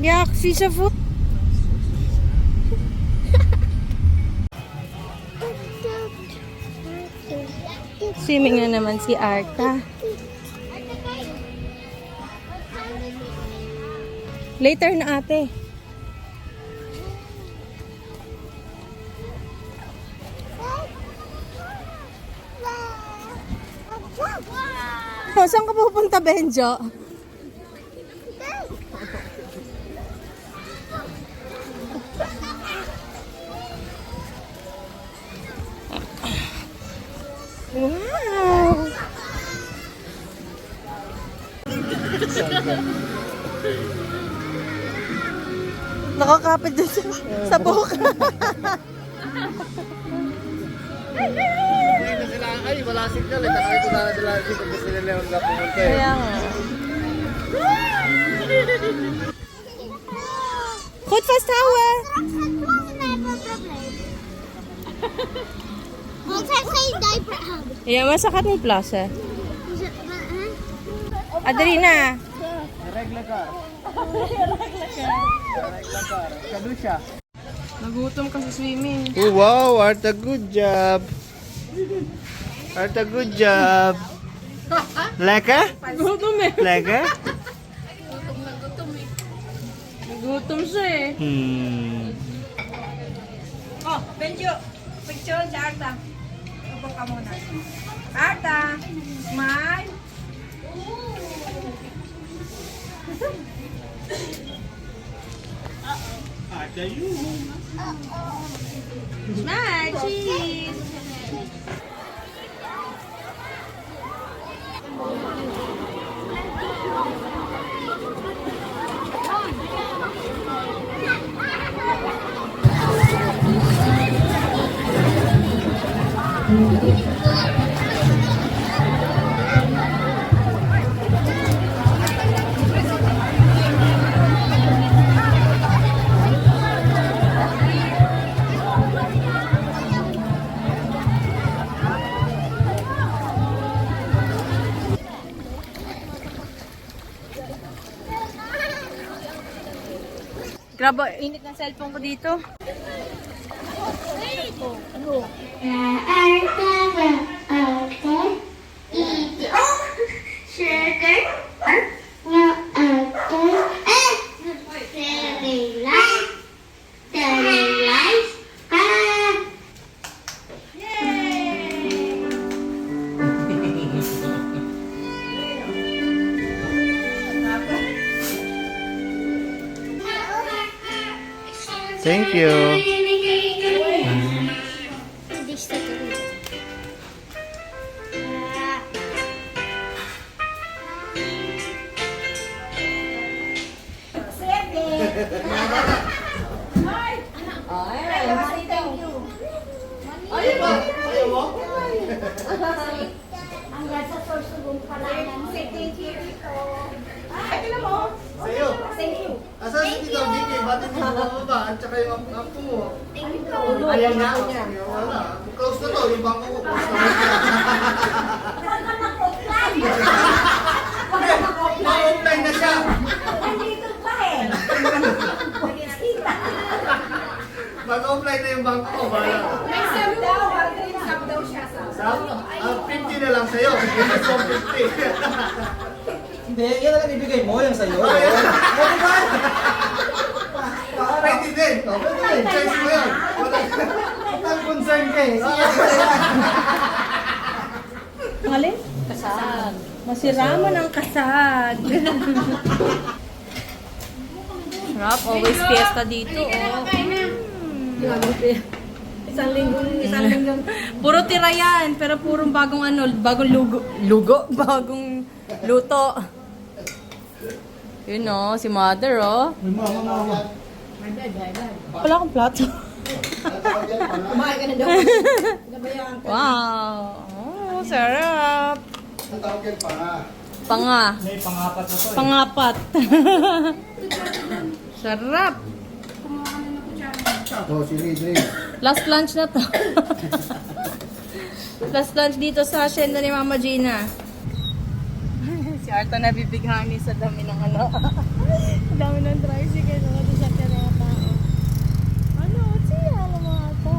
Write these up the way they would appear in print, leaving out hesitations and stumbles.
Yak, fish of food. Swimming na naman si Arta. Later na ate. Oh, saan ka pupunta, Benjo? Wow! Nakakapit dun sa buhok. Ay, wala signal. Ito na sila kung gusto nila yung pumunta. Kaya nga. Goed vasthouden. Want hij heeft geen diaper aan. Ja, maar ze gaat niet plassen. Adrina. Regla ka. Kadusha. Nagutom ka sa swimming. Oh, wow, Arta, good job. Arta, good job. Lekker? Nagutom eh. Lekker? Nagutom siya eh. Oh, Benjo. Picture si Arta. Upo ka muna. Arta, smile. Arta, you. Smile, cheese. Grabe, init ng cellphone ko dito. Thank you. Die staat erin. Hanggang sa susunod pa lang. Thank you. Sa'yo. Thank you. Asan si Tito Vicky? Ba't hindi mo bababa? At saka yung apo mo. Thank you. Ayan na. Wala. Close na to. Yung bangko ko. Close na Ma-offline na siya. Nandito pa eh. Mag-offline na yung bangko ko. Bala. May sub daw. Sub daw siya. Sab? 50 na lang sa'yo. Hindi so 50. Hindi, yan lang ibigay mo, yung sa'yo. Oh, yan. Pwede din. Pwede din. Choice mo yan. Ang concern ka eh. Sige, Alin? Kasag. Masirama ng kasag. Sarap, always fiesta dito. Oh. Isang linggo. Puro tira yan, pero purong bagong ano, bagong lugo, bagong luto. Yun oh, si mother oh. mama. Wala akong plato. Kumain ka na daw. Wow. Oh, sarap. Ang tawag yan pa nga. Panga. May pangapat na to eh. Pangapat. Sarap. Oh, si Ridley. Last lunch na to. Last lunch dito sa hacienda ni Mama Gina. Si Arta nabibighani sa dami ng ano. Ang dami ng tricycle, mga sasakyan ng mga tao. Ano? Siya, alam mga ito.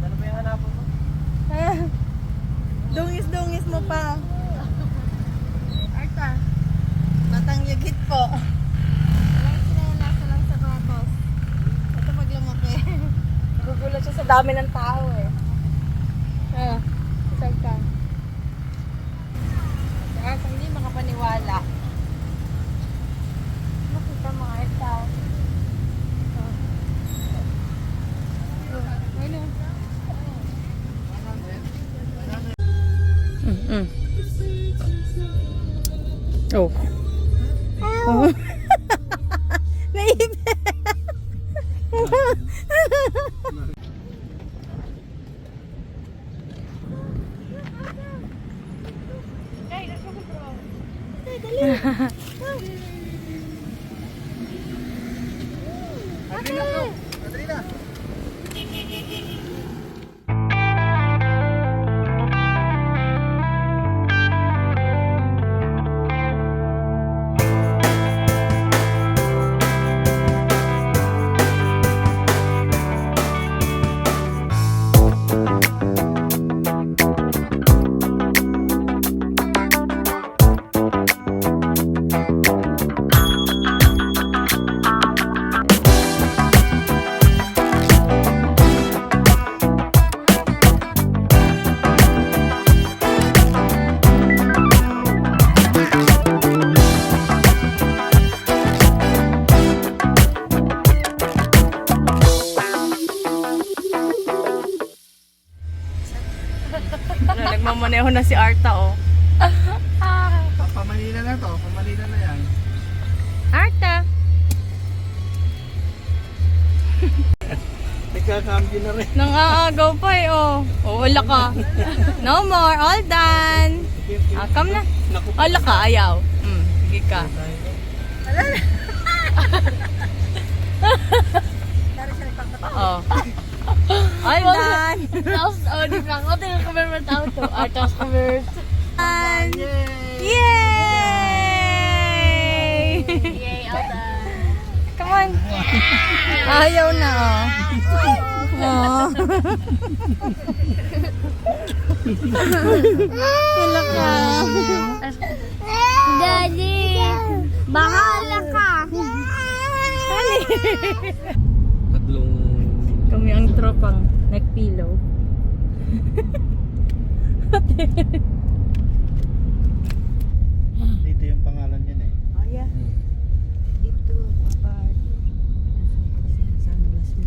Ano ba yung hanapan mo? Dungis-dungis mo pa. Arta, batang yagit po. Walang sinelas, walang sapatos. Ito pag lumaki. Gugulat siya sa dami ng tao eh. Saan ka? Si Arta hindi makapaniwala. Nakita mo Arta. Ano? Oh. Oh. Naibig. Adrina, go! Adrina! Nagmamaneho na si Arta oh. Pamanila na to. Pamanila na yan. Arta! Nagkakambyo na rin. Nangaagaw pa eh oh. Oh, wala ka. No more, all done. Ah, come na. Wala ka, ayaw. Sige ka. Oh. All done. Tapos, di ba ako? Tingnan ko ba naman tao to? Tapos kami. Done. Yay! Yay, all done. Come on. Ayaw na oh. Oh. Wala ka. Daddy, bahala ka. Tatlong... Kami ang tropang nagpilaw. Dito yung pangalan yan eh. Oh yeah. Dito, apart.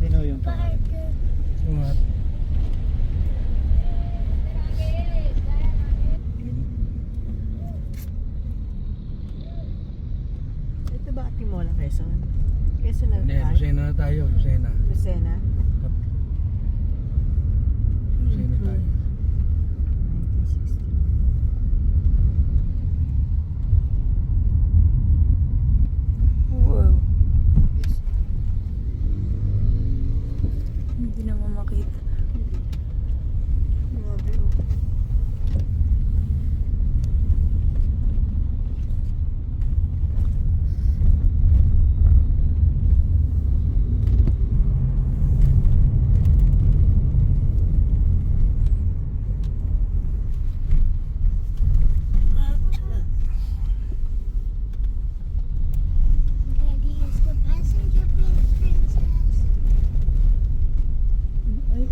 Sino yung pangalan? What? Ito ba Timola, Quezon? Quezon na Hindi, tayo? Lucena na tayo. Lucena. Lucena? Lucena tayo. 1960. Wow. Hindi naman makita. Grabe oh. Daddy is the passenger princess. Ay.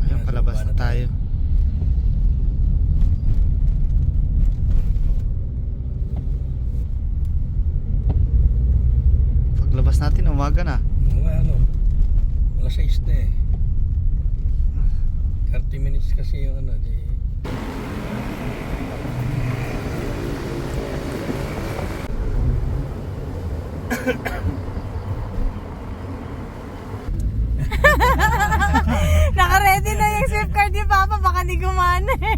Ayun, palabas na tayo. Paglabas natin, umaga na. Mga ano, alas 6 na eh. 30 minutes kasi yung ano, di... Naka-ready na yung SwiftCard ni Papa, baka di gumana eh.